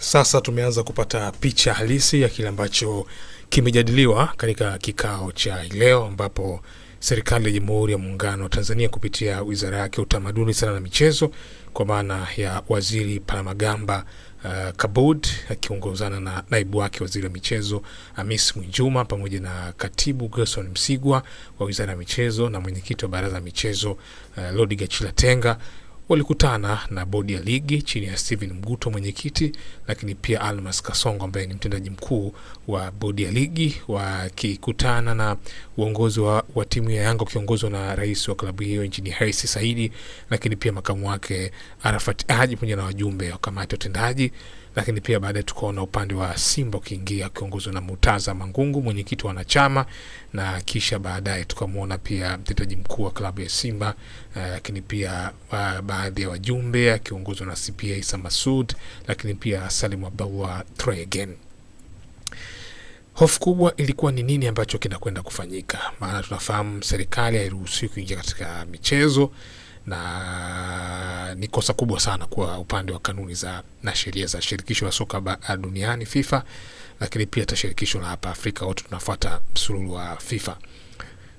Sasa tumeanza kupata picha halisi ya kile ambacho kimejadiliwa katika kikao cha leo, ambapo serikali ya Jamhuri ya Muungano wa Tanzania kupitia Wizara yake Utamaduni, Sanaa na Michezo kwa maana ya Waziri Palamagamba Kabudi akiongozana na naibu wake Waziri wa Michezo Hamisi Mwinjuma pamoja na Katibu Gerson Msigwa wa Wizara ya Michezo na mwenyekiti wa Baraza la Michezo Lodi Gachila Tenga walikutana na bodi ya ligi chini ya Steven Mguto mwenyekiti, lakini pia Almas Kasongo ambaye ni mtendaji mkuu wa bodi ya ligi, wakikutana na uongozi wa timu ya Yanga kiongozwa na rais wa klabu hiyo Engineer Hersi Saidi, lakini pia makamu wake Arafat Haji pamoja na wajumbe wa kamati ya utendaji. Lakini pia baadaye tukaona upande wa Simba ukiingia kiongozwa na Mutaza Mangungu mwenyekiti wa wanachama, na kisha baadaye tukamuona pia mtendaji mkuu wa klabu ya Simba, lakini pia baadhi ya wajumbe akiongozwa na CPA Isa Masud, lakini pia Salim Abdullah Tregen. Hofu kubwa ilikuwa ni nini ambacho kinakwenda kufanyika? Maana tunafahamu serikali hairuhusiwi kuingia katika michezo, na ni kosa kubwa sana kwa upande wa kanuni na sheria za shirikisho la soka duniani FIFA, lakini pia shirikisho la hapa Afrika, wote tunafuata msururu wa FIFA.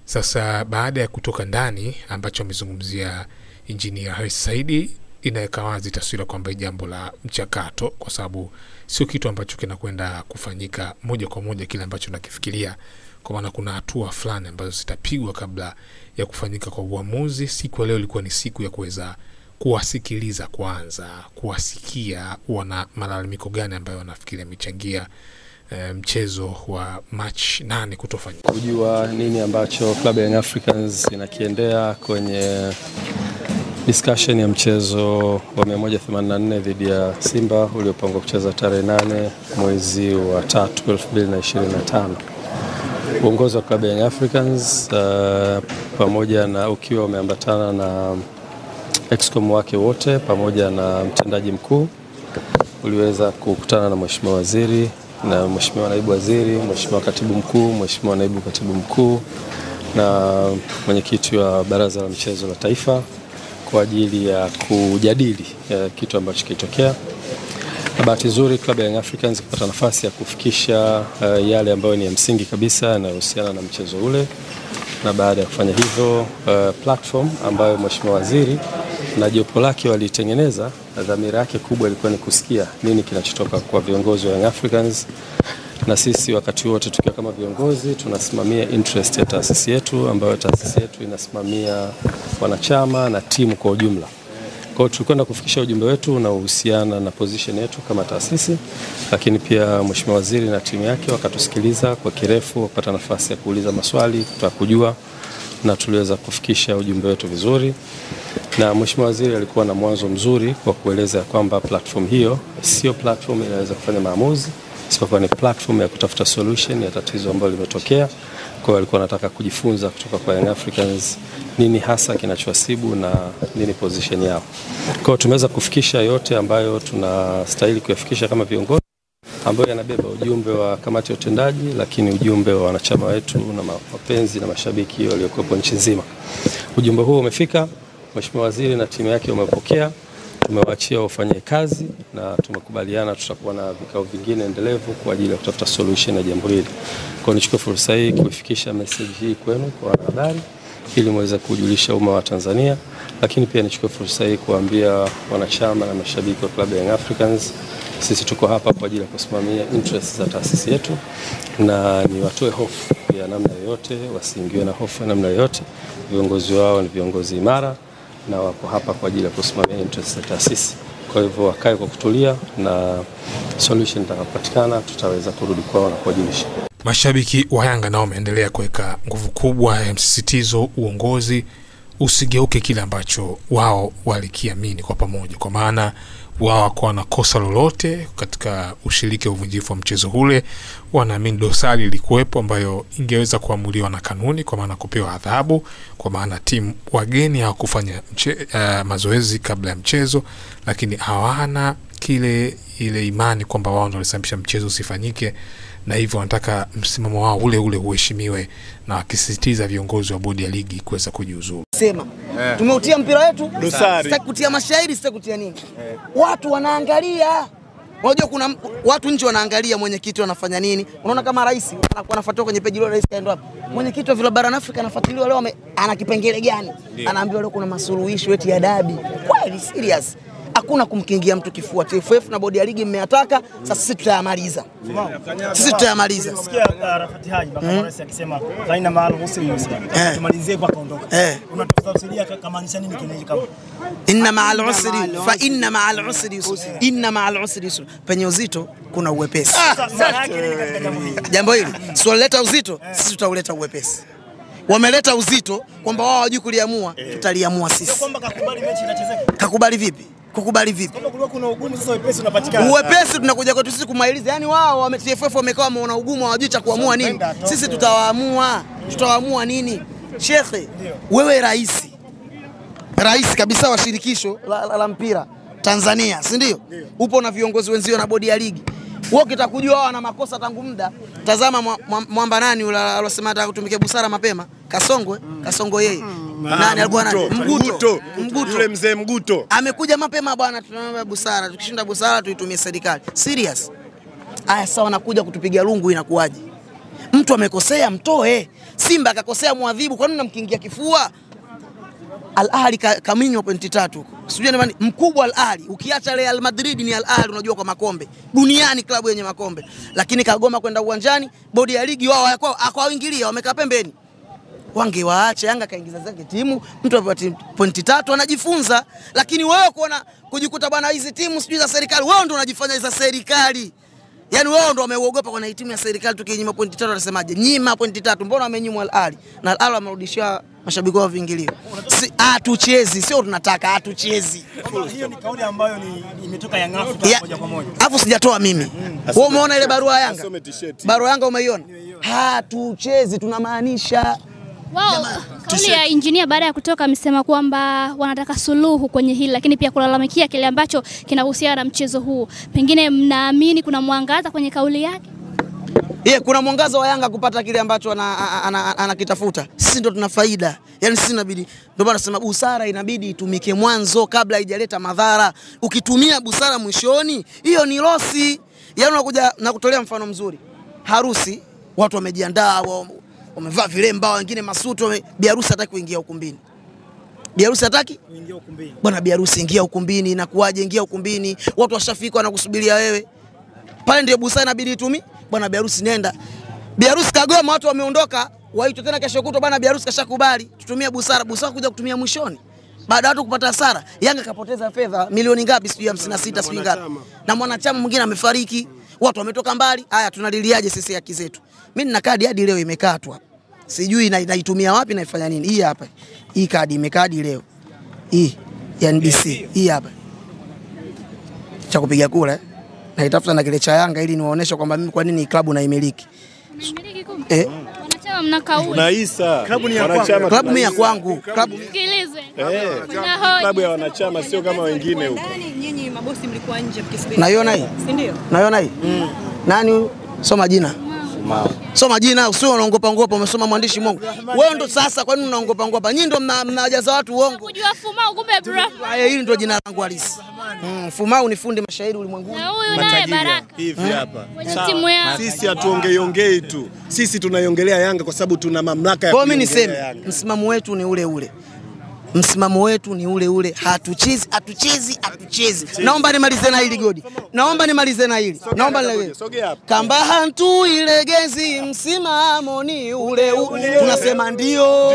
Sasa baada ya kutoka ndani ambacho amezungumzia Engineer Hersi Saidi, inaweka wazi taswira kwamba jambo la mchakato, kwa sababu sio kitu ambacho kinakwenda kufanyika moja kwa moja kile ambacho nakifikiria, kwa maana kuna hatua fulani ambazo zitapigwa kabla ya kufanyika kwa uamuzi. Siku leo ilikuwa ni siku ya kuweza kuwasikiliza kwanza, kuwasikia wana malalamiko gani ambayo wanafikiria michangia mchezo wa match 8 kutofanyika. Kujua nini ambacho Club Young Africans inakiendea kwenye discussion ya mchezo wa 184 dhidi ya Simba uliopangwa kucheza tarehe 8 mwezi wa 3 2025. Uongozi wa Club Young Africans pamoja na ukiwa umeambatana na excom wake wote pamoja na mtendaji mkuu uliweza kukutana na Mheshimiwa Waziri na Mheshimiwa Naibu Waziri, Mheshimiwa Katibu Mkuu, Mheshimiwa Naibu Katibu Mkuu na mwenyekiti wa Baraza la Michezo la Taifa kwa ajili ya kujadili kitu ambacho kilitokea. Na bahati nzuri Club Young Africans kupata nafasi ya kufikisha yale ambayo ni ya msingi kabisa yanayohusiana na mchezo ule. Na baada ya kufanya hivyo, platform ambayo Mheshimiwa Waziri na jopo lake walitengeneza, dhamira yake kubwa ilikuwa ni kusikia nini kinachotoka kwa viongozi wa Young Africans, na sisi wakati wote tukiwa kama viongozi tunasimamia interest ya taasisi yetu, ambayo taasisi yetu inasimamia wanachama na timu kwa ujumla. Kwa hiyo tulikwenda kufikisha ujumbe wetu unaohusiana na position yetu kama taasisi, lakini pia Mheshimiwa Waziri na timu yake wakatusikiliza kwa kirefu, wakapata nafasi ya kuuliza maswali, kutaka kujua, na tuliweza kufikisha ujumbe wetu vizuri. Na Mheshimiwa Waziri alikuwa na mwanzo mzuri kwa kueleza kwamba platform hiyo sio platform inaweza kufanya maamuzi, isipokuwa ni platform ya kutafuta solution ya tatizo ambalo limetokea. Kwa hiyo alikuwa anataka kujifunza kutoka kwa Young Africans nini hasa kinachowasibu na nini position yao. Kwa hiyo tumeweza kufikisha yote ambayo tunastahili kuyafikisha kama viongozi, ambayo yanabeba ujumbe wa kamati ya utendaji, lakini ujumbe wa wanachama wetu na wapenzi na mashabiki waliokuwa nchi nzima. Ujumbe huo umefika, Mheshimiwa Waziri na timu yake wamepokea, tumewaachia wafanye kazi na tumekubaliana tutakuwa na vikao vingine endelevu kwa ajili ya kutafuta solution ya jambo hili. Kwa hiyo nichukue fursa hii kuifikisha message hii kwenu kwa wanahabari ili muweze kujulisha umma wa Tanzania, lakini pia nichukue fursa hii kuambia wanachama na mashabiki wa Club Young Africans sisi tuko hapa kwa ajili ya kusimamia interest za taasisi yetu, na ni watoe hofu ya namna yoyote, wasiingiwe na hofu ya namna yoyote. Viongozi wao ni viongozi imara na wako hapa kwa ajili ya kusimamia interest za taasisi. Kwa hivyo wakae kwa kutulia, na solution itakapopatikana tutaweza kurudi kwao na kuwajulisha. Mashabiki wa Yanga nao wameendelea kuweka nguvu kubwa ya msisitizo uongozi usigeuke kile ambacho wao walikiamini kwa pamoja, kwa maana wao wako na kosa lolote katika ushiriki wa uvunjifu wa mchezo ule. Wanaamini dosari ilikuwepo ambayo ingeweza kuamuliwa na kanuni, kwa maana kupewa adhabu, kwa maana timu wageni hawakufanya mazoezi kabla ya mchezo, lakini hawana ile imani kwamba wao ndio walisababisha mchezo usifanyike, na hivyo wanataka msimamo wao ule uheshimiwe, na wakisisitiza viongozi wa bodi ya ligi kuweza kujiuzuru. Sema tumeutia mpira wetu dosari, sitaki kutia mashairi, sitaki kutia nini. Watu wanaangalia Unajua kuna watu nje wanaangalia mwenyekiti anafanya nini. Unaona kama rais anafuatiwa kwenye page leo, rais kaenda wapi? Mwenyekiti wa vile barani Afrika anafuatiliwa leo, ana kipengele gani? Anaambiwa leo kuna masuluhisho eti ya dabi. Kweli serious. Hakuna kumkingia mtu kifua. TFF na bodi ya ligi mmeyataka, sasa sisi tutayamaliza. Sisi tutayamaliza. Sikia Rafati Haji Rais akisema faina maalum usri yusra. Tumalizie kwa kaondoka. Unatafsiria kama ni nini kile kama? Inna ma'al usri fa inna ma'al usri yusra. Inna ma'al usri yusra. Penye uzito kuna uwepesi. Jambo hili sio leta uzito, sisi tutauleta uwepesi. Wameleta uzito kwamba wao hawajui kuliamua, tutaliamua sisi. Sio kwamba kakubali mechi inachezeka. Kakubali vipi? Kukubali vipi? Kama kulikuwa kuna ugumu sasa wepesi unapatikana. Uwepesi tunakuja kwetu sisi kumailiza. Yaani wao TFF wamekaa wameona ugumu, hawajui cha kuamua nini. Sisi tutawaamua. Tutawaamua nini? Shekhe, wewe rais kabisa wa shirikisho la mpira Tanzania, si ndio? Upo na viongozi wenzio na bodi ya ligi. Wewe ukitakujua wao wana makosa tangu muda. Tazama mwamba nani yule alosema ataka kutumikia busara mapema? Kasongo yeye. Nani alikuwa nani? Mguto. Yule mzee Mguto. Amekuja mapema bwana, tunaomba busara. Tukishinda busara tuitumie serikali. Serious. Aya sawa, nakuja kutupiga lungu inakuwaje? Mtu amekosea mtoe. Simba akakosea muadhibu, kwa nini unamkingia kifua? Al Ahly kaminywa pointi 3 huko. Sijui nani mkubwa Al Ahly. Ukiacha Real Madrid ni Al Ahly, unajua kwa makombe. Duniani klabu yenye makombe. Lakini kagoma kwenda uwanjani, bodi ya ligi wao akawaingilia, wamekaa pembeni. Wangewaacha. Yanga kaingiza zake timu, mtu apata pointi 3 anajifunza. Lakini wewe kujikuta bwana hizi timu sijui za serikali, wewe ndio unajifanya za serikali. Yaani wewe ndio wameogopa kwa timu ya serikali tukinyima pointi 3 wanasemaje? Nyima pointi 3. Mbona wamenyimwa Al Ahly? Na Al Ahly wamerudishia mashabiki wao viingilio. Hatuchezi, sio tunataka hatuchezi. Hiyo ni kauli ambayo imetoka Young Africa moja kwa moja. Alafu sijatoa mimi. Wewe umeona ile barua ya Yanga? Barua ya Yanga umeiona? Hatuchezi tunamaanisha. Kauli ya engineer baada ya kutoka amesema kwamba wanataka suluhu kwenye hili, lakini pia kulalamikia kile ambacho kinahusiana na mchezo huu. Pengine mnaamini kuna mwangaza kwenye kauli yake? Kuna mwangaza wa Yanga kupata kile ambacho anakitafuta. Sisi ndo tuna faida. Yaani sisi inabidi, ndio maana nasema busara inabidi itumike mwanzo kabla haijaleta madhara. Ukitumia busara mwishoni, hiyo ni losi. Yaani unakuja na kutolea mfano mzuri. Harusi, watu wamejiandaa, wamevaa vilemba, wengine masuto, biharusi hataki kuingia ukumbini. Biharusi hataki kuingia ukumbini. Bwana biharusi ingia ukumbini, inakuaje ingia ukumbini? Watu washafika wanakusubiria wewe. Pale ndio busara inabidi itumie. Bwana biharusi nenda. Biharusi kagoma, watu wameondoka, waitwe tena kesho kutwa bwana biharusi kashakubali. Tutumie busara kuja kutumia mwishoni. Baada watu kupata hasara, Yanga kapoteza fedha milioni ngapi sijui 56 sijui ngapi. Na mwanachama mwingine amefariki. Watu wametoka mbali. Haya tunaliliaje sisi haki zetu? Mimi nina kadi hadi leo imekatwa. Sijui naitumia wapi na ifanya nini. Hii hapa. Hii kadi imekadi leo. Hii ya NBC. Hii hapa. Cha kupiga kura. Naitafuta na kile cha Yanga ili niwaoneshe kwamba mimi kwa nini klabu naimiliki. Naimiliki kumbe? Wanachama mna kauli. Unaisa. Klabu ni ya kwangu. Klabu mimi ya kwangu. Klabu sikilize. Klabu ya wanachama sio kama wengine huko. Ndani nyinyi mabosi mlikuwa nje mkisubiri. Naiona hii? Si ndio? Naiona hii? Nani? Soma jina. Soma jina, usio unaongopa umesoma mwandishi Mungu. Wewe ndo sasa kwa nini unaongopa? Nyinyi ndo mnajaza watu uongo. Kujua Fumau kumbe bro. Hili ndo jina langu halisi. Fumau ni fundi mashairi ulimwenguni. Na huyu naye Baraka. Hivi hapa. Timu ya Sisi hatuongei tu. Sisi tunaiongelea Yanga kwa sababu tuna mamlaka ya kwa mimi niseme msimamo wetu ni ule ule. Msimamo wetu ni ule ule. Hatuchezi. Naomba nimalize na hili Godi. Naomba nimalize na hili. Kamba hantu ilegezi msimamo ni ule ule. Tunasema ndio.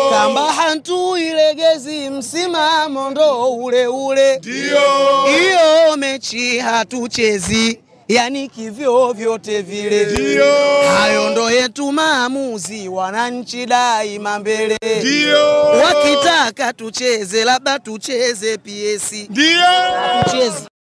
Kamba hantu ilegezi msimamo ndo ule ule. Hiyo mechi hatuchezi. Yani kivyo vyote vile. Hayo ndo yetu maamuzi, wananchi daima mbele. Wakitaka tucheze labda tucheze PS. Tucheze.